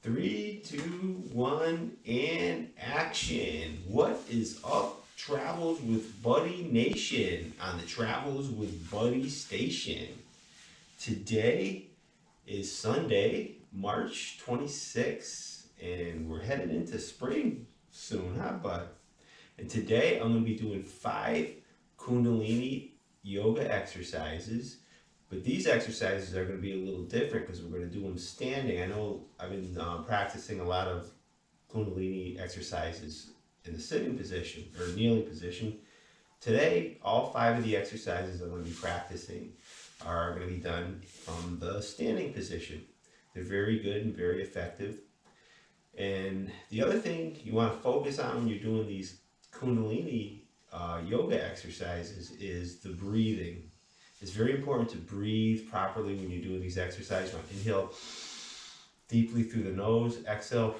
Three, two, one, and action. What is up, Travels with Buddy Nation on the Travels with Buddy station? Today is Sunday, March 26th, and we're headed into spring soon, huh, bud? And today I'm going to be doing 5 Kundalini yoga exercises. But these exercises are going to be a little different because we're going to do them standing. I know I've been practicing a lot of Kundalini exercises in the sitting position or kneeling position. Today, all 5 of the exercises I'm going to be practicing are going to be done from the standing position. They're very good and very effective. And the other thing you want to focus on when you're doing these Kundalini yoga exercises is the breathing. It's very important to breathe properly when you're doing these exercises. You want to inhale deeply through the nose, exhale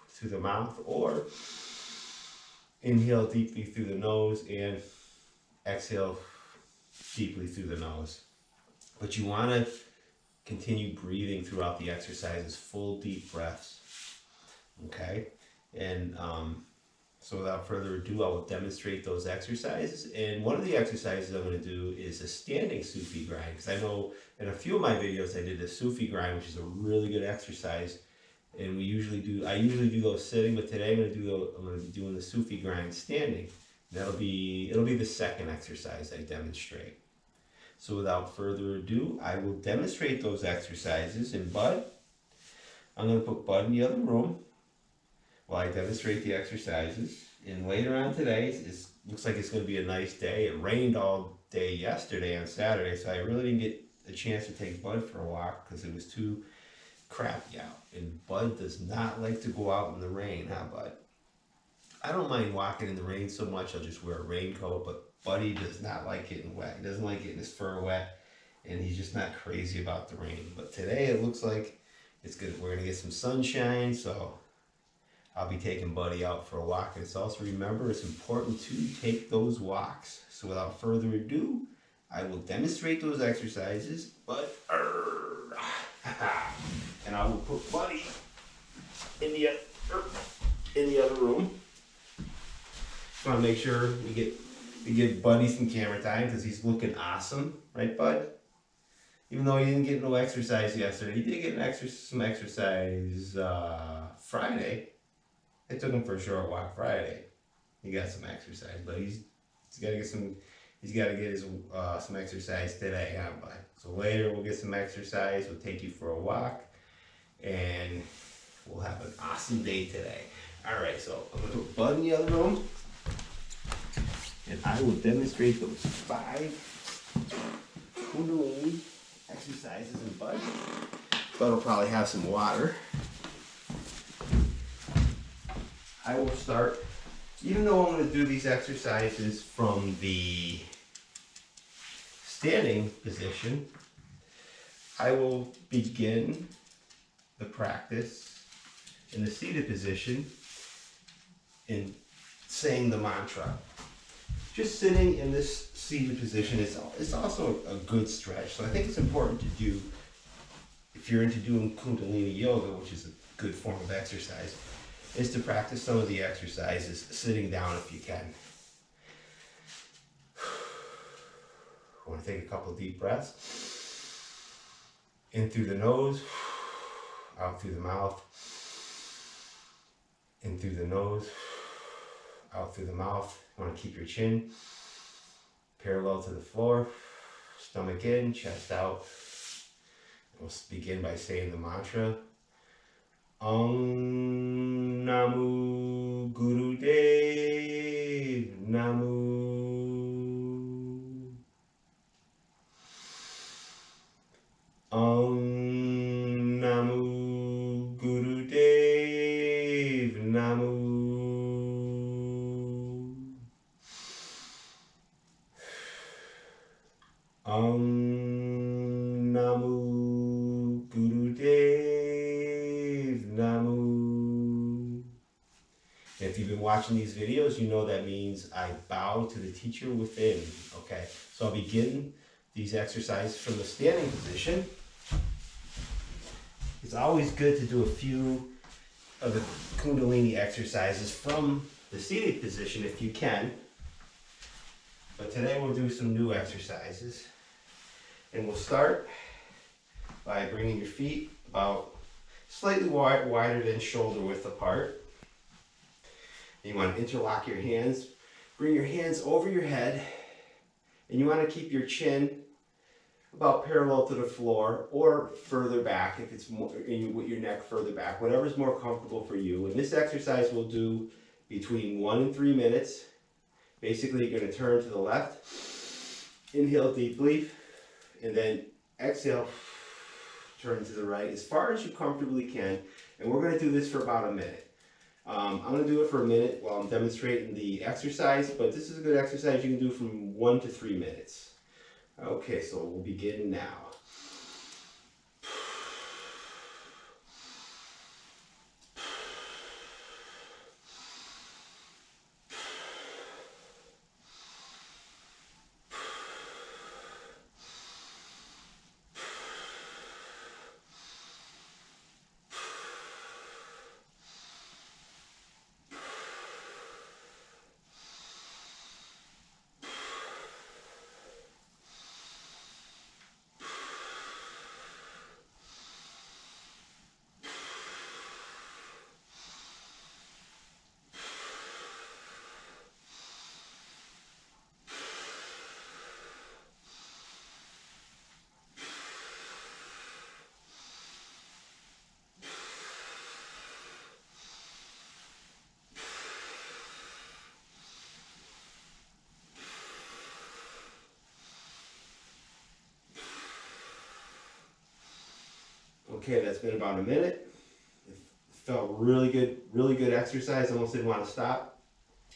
through the mouth, or inhale deeply through the nose and exhale deeply through the nose. But you want to continue breathing throughout the exercises, full deep breaths. Okay? And so without further ado, I will demonstrate those exercises. And one of the exercises I'm going to do is a standing Sufi grind. Because I know in a few of my videos I did a Sufi grind, which is a really good exercise. And I usually do those sitting, but today I'm going to be doing the Sufi grind standing. And it'll be the second exercise I demonstrate. So without further ado, I will demonstrate those exercises. And Bud, I'm going to put Bud in the other room while I demonstrate the exercises. And later on today, it looks like it's going to be a nice day. It rained all day yesterday on Saturday, so I really didn't get a chance to take Bud for a walk because it was too crappy out. And Bud does not like to go out in the rain, huh, Bud? I don't mind walking in the rain so much, I'll just wear a raincoat, but Buddy does not like getting wet. He doesn't like getting his fur wet, and he's just not crazy about the rain. But today it looks like it's good. We're going to get some sunshine, so I'll be taking Buddy out for a walk. And it's also, remember, it's important to take those walks. So without further ado, I will demonstrate those exercises. But and I will put Buddy in the other room. Just want to make sure we give Buddy some camera time because he's looking awesome, right, Bud? Even though he didn't get no exercise yesterday, he did get some exercise Friday. I took him for a short walk Friday. He got some exercise, but he's got to get some exercise today, huh, bud? So later we'll get some exercise. We'll take you for a walk, and we'll have an awesome day today. All right, so I'm gonna put Bud in the other room, and I will demonstrate those 5 Kundalini exercises. And Bud will probably have some water. I will start, even though I'm going to do these exercises from the standing position, I will begin the practice in the seated position in saying the mantra. Just sitting in this seated position is also a good stretch. So I think it's important to do, if you're into doing Kundalini yoga, which is a good form of exercise, is to practice some of the exercises sitting down if you can. I want to take a couple deep breaths. In through the nose, out through the mouth. In through the nose, out through the mouth. You want to keep your chin parallel to the floor. Stomach in, chest out. We'll begin by saying the mantra. Om Namu Guru Dev Namu. Om Namu Guru Dev Namu. Om Namu Guru Dev Namu. If you've been watching these videos, you know that means I bow to the teacher within. Okay, so I'll begin these exercises from the standing position. It's always good to do a few of the Kundalini exercises from the seated position if you can. But today we'll do some new exercises. And we'll start by bringing your feet about slightly wider than shoulder width apart. And you want to interlock your hands. Bring your hands over your head. And you want to keep your chin about parallel to the floor or further back if it's more, with your neck further back, whatever's more comfortable for you. And this exercise we'll do between 1 and 3 minutes. Basically, you're going to turn to the left, inhale deeply, and then exhale, turn to the right as far as you comfortably can. And we're going to do this for about a minute. I'm going to do it for a minute while I'm demonstrating the exercise, but this is a good exercise you can do from 1 to 3 minutes. Okay, so we'll begin now. Okay, that's been about a minute. It felt really good exercise. I almost didn't want to stop.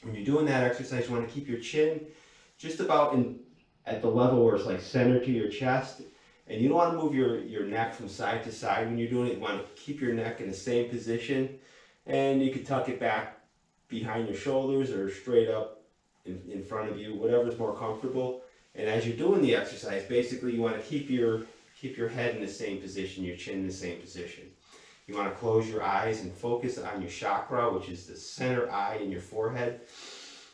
When you're doing that exercise, you want to keep your chin just about at the level where it's like center to your chest. And you don't want to move your neck from side to side when you're doing it. You want to keep your neck in the same position. And you can tuck it back behind your shoulders or straight up in front of you, whatever's more comfortable. And as you're doing the exercise, basically you want to keep your head in the same position, your chin in the same position. You want to close your eyes and focus on your chakra, which is the center eye in your forehead.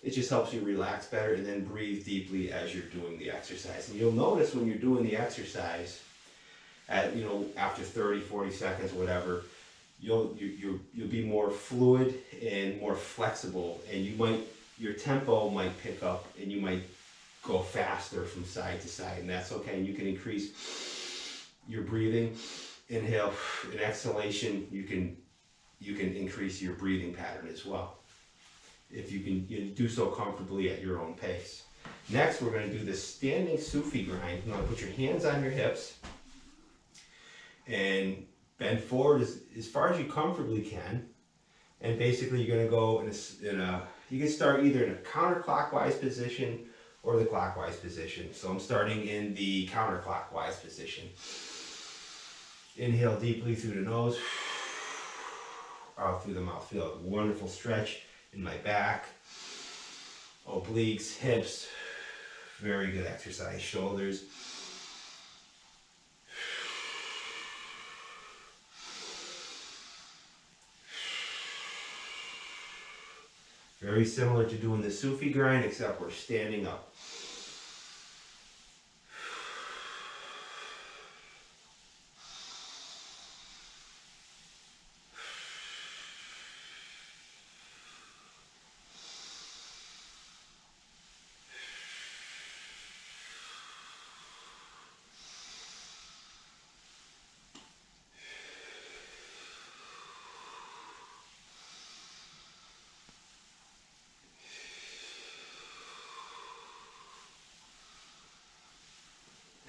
It just helps you relax better, and then breathe deeply as you're doing the exercise. And you'll notice when you're doing the exercise, after 30, 40 seconds, whatever, you'll be more fluid and more flexible, and your tempo might pick up, and you might go faster from side to side, and that's okay. And you can increase your breathing, inhale and exhalation. You can increase your breathing pattern as well, if you can do so comfortably at your own pace. Next, we're going to do this standing Sufi grind. You want to put your hands on your hips and bend forward as far as you comfortably can. And basically, you're going to go you can start either in a counterclockwise position or the clockwise position. So I'm starting in the counterclockwise position. Inhale deeply through the nose, out through the mouth. Feel a wonderful stretch in my back, obliques, hips. Very good exercise. Shoulders. Very similar to doing the Sufi grind, except we're standing up.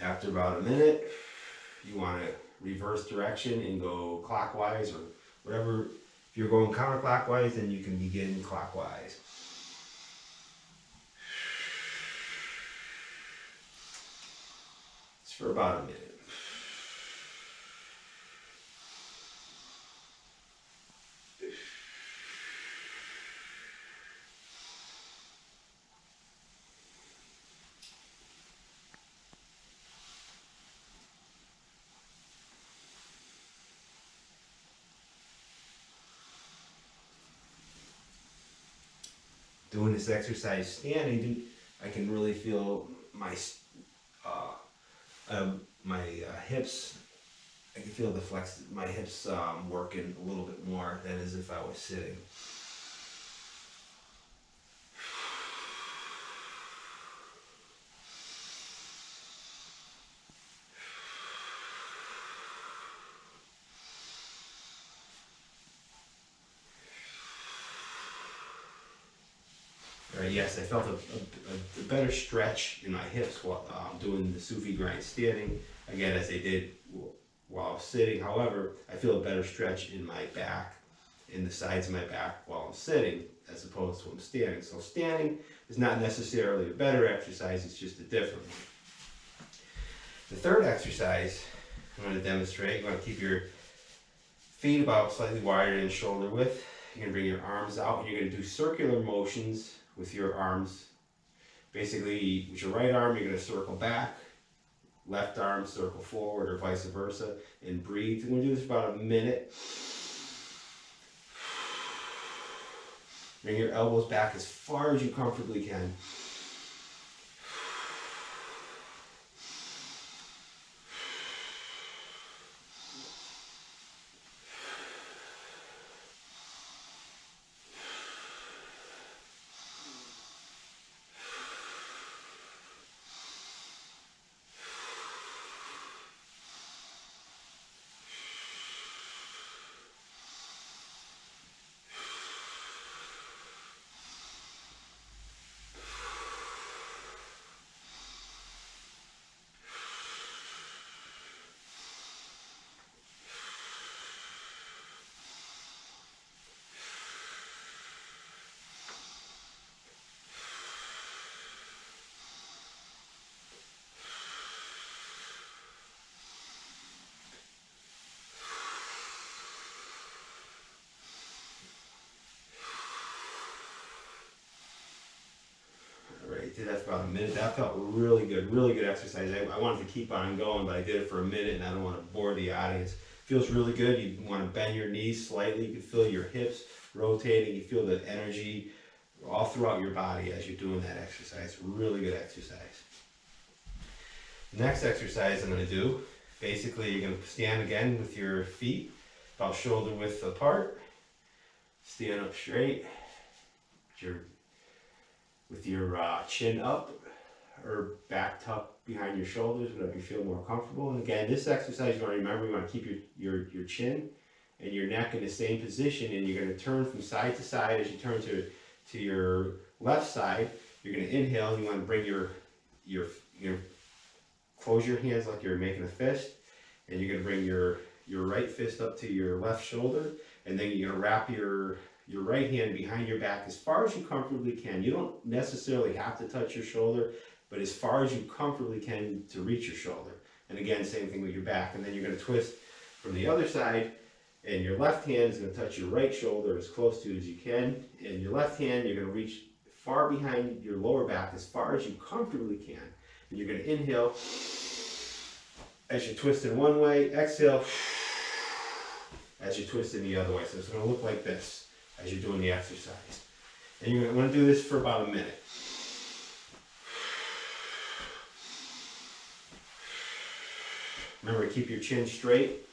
After about a minute, you want to reverse direction and go clockwise or whatever. If you're going counterclockwise, then you can begin clockwise. It's for about a minute. Doing this exercise standing, I can really feel my hips. I can feel my hips working a little bit more than as if I was sitting. All right, yes, I felt a better stretch in my hips while doing the Sufi grind standing, again, as I did while I was sitting. However, I feel a better stretch in my back, in the sides of my back while I'm sitting, as opposed to when I'm standing. So standing is not necessarily a better exercise, it's just a different one. The third exercise I'm going to demonstrate, you want to keep your feet about slightly wider than shoulder width. You're going to bring your arms out and you're going to do circular motions with your arms. Basically, with your right arm, you're going to circle back, left arm circle forward, or vice versa, and breathe. We're going to do this for about a minute. Bring your elbows back as far as you comfortably can. Did that for about a minute. That felt really good exercise. I wanted to keep on going, but I did it for a minute and I don't want to bore the audience. Feels really good. You want to bend your knees slightly. You can feel your hips rotating. You feel the energy all throughout your body as you're doing that exercise. Really good exercise. The next exercise I'm going to do, basically you're going to stand again with your feet about shoulder width apart. Stand up straight. With your chin up or back tucked behind your shoulders, whatever you feel more comfortable. And again, this exercise, you want to remember, you want to keep your chin and your neck in the same position, and you're going to turn from side to side. As you turn to your left side, you're going to inhale, and you want to bring your close your hands like you're making a fist, and you're going to bring your right fist up to your left shoulder, and then you're going to wrap your right hand behind your back as far as you comfortably can. You don't necessarily have to touch your shoulder, but as far as you comfortably can to reach your shoulder. And again, same thing with your back. And then you're going to twist from the other side, and your left hand is going to touch your right shoulder as close to as you can. And your left hand, you're going to reach far behind your lower back as far as you comfortably can. And you're going to inhale as you twist in one way, exhale as you twist in the other way. So it's going to look like this as you're doing the exercise. And you're going to do this for about a minute. Remember, keep your chin straight.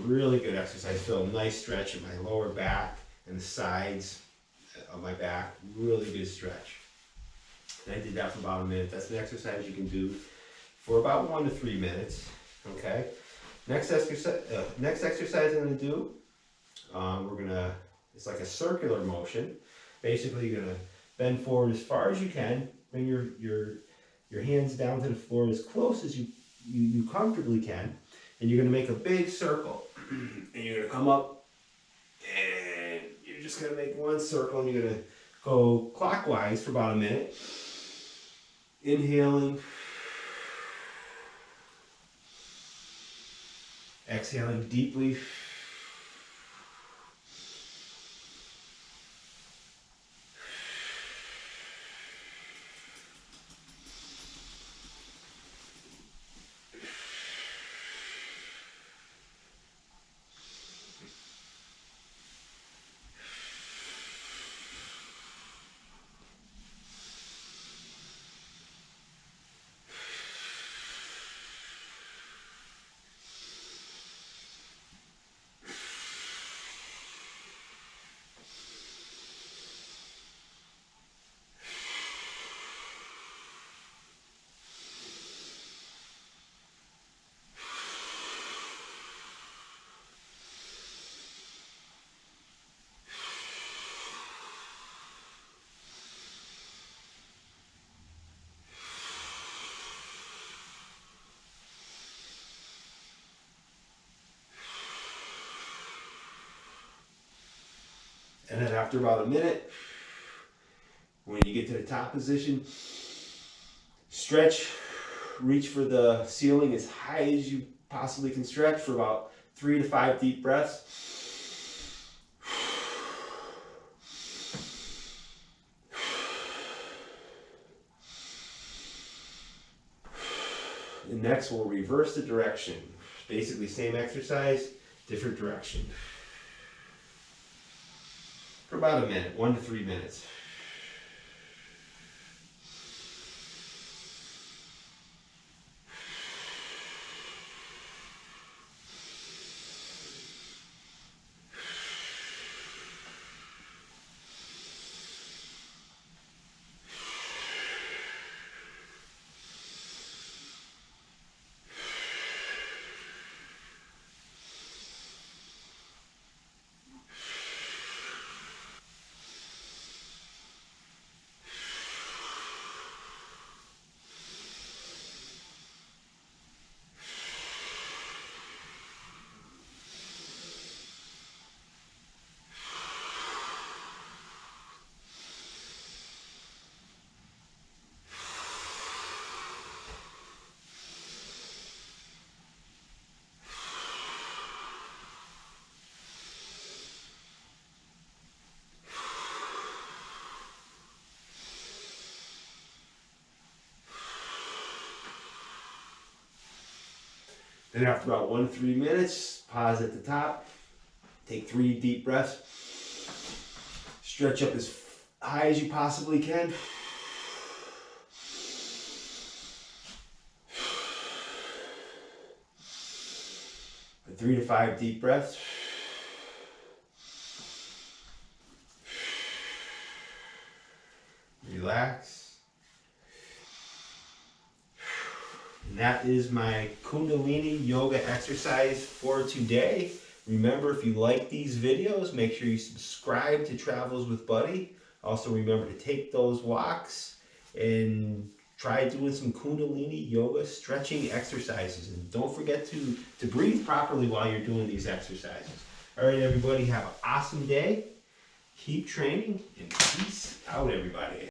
Really good exercise. Feel a nice stretch in my lower back and the sides of my back. Really good stretch. And I did that for about a minute. That's an exercise you can do for about 1 to 3 minutes. Okay. Next exercise I'm going to do, it's like a circular motion. Basically, you're going to bend forward as far as you can, bring your hands down to the floor as close as you comfortably can, and you're going to make a big circle. And you're going to come up, and you're just going to make one circle, and you're going to go clockwise for about a minute. Inhaling, exhaling deeply. And then after about a minute, when you get to the top position, stretch, reach for the ceiling as high as you possibly can stretch for about 3 to 5 deep breaths. And next, we'll reverse the direction. Basically, same exercise, different direction. For about a minute, 1 to 3 minutes. Then after about 1 to 3 minutes, pause at the top, take 3 deep breaths, stretch up as high as you possibly can. For 3 to 5 deep breaths. Relax. And that is my Kundalini yoga exercise for today. Remember, if you like these videos, make sure you subscribe to Travels with Buddy. Also remember to take those walks and try doing some Kundalini yoga stretching exercises. And don't forget to breathe properly while you're doing these exercises. All right, everybody, have an awesome day. Keep training and peace out, everybody.